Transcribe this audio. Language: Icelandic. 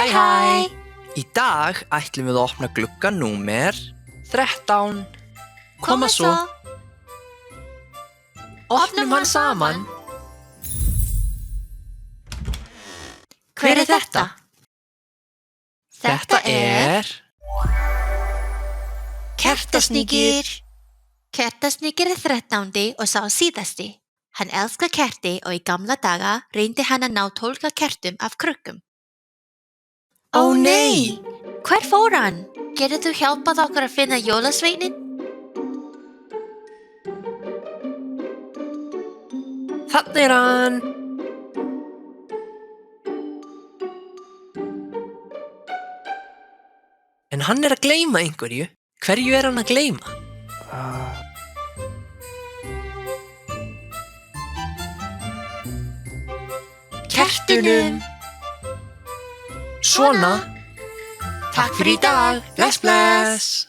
Hæ! Í dag ætlum við að opna glugga númer 13. Koma svo. Opnum hann saman. Hver er þetta? Þetta er Kertasníkir. Kertasníkir er 13. og sá síðasti. Hann elskar kerti og í gamla daga reyndi hann að ná 12 kertum af krukkum. Ó nei! Hver fór hann? Getur þú hjálpað okkur að finna jólasveinin? Þarna er hann. En hann er að gleyma einhverju. Hverju er hann að gleyma? Kertunum. Svona. Takk fyrir í dag. Bless, bless.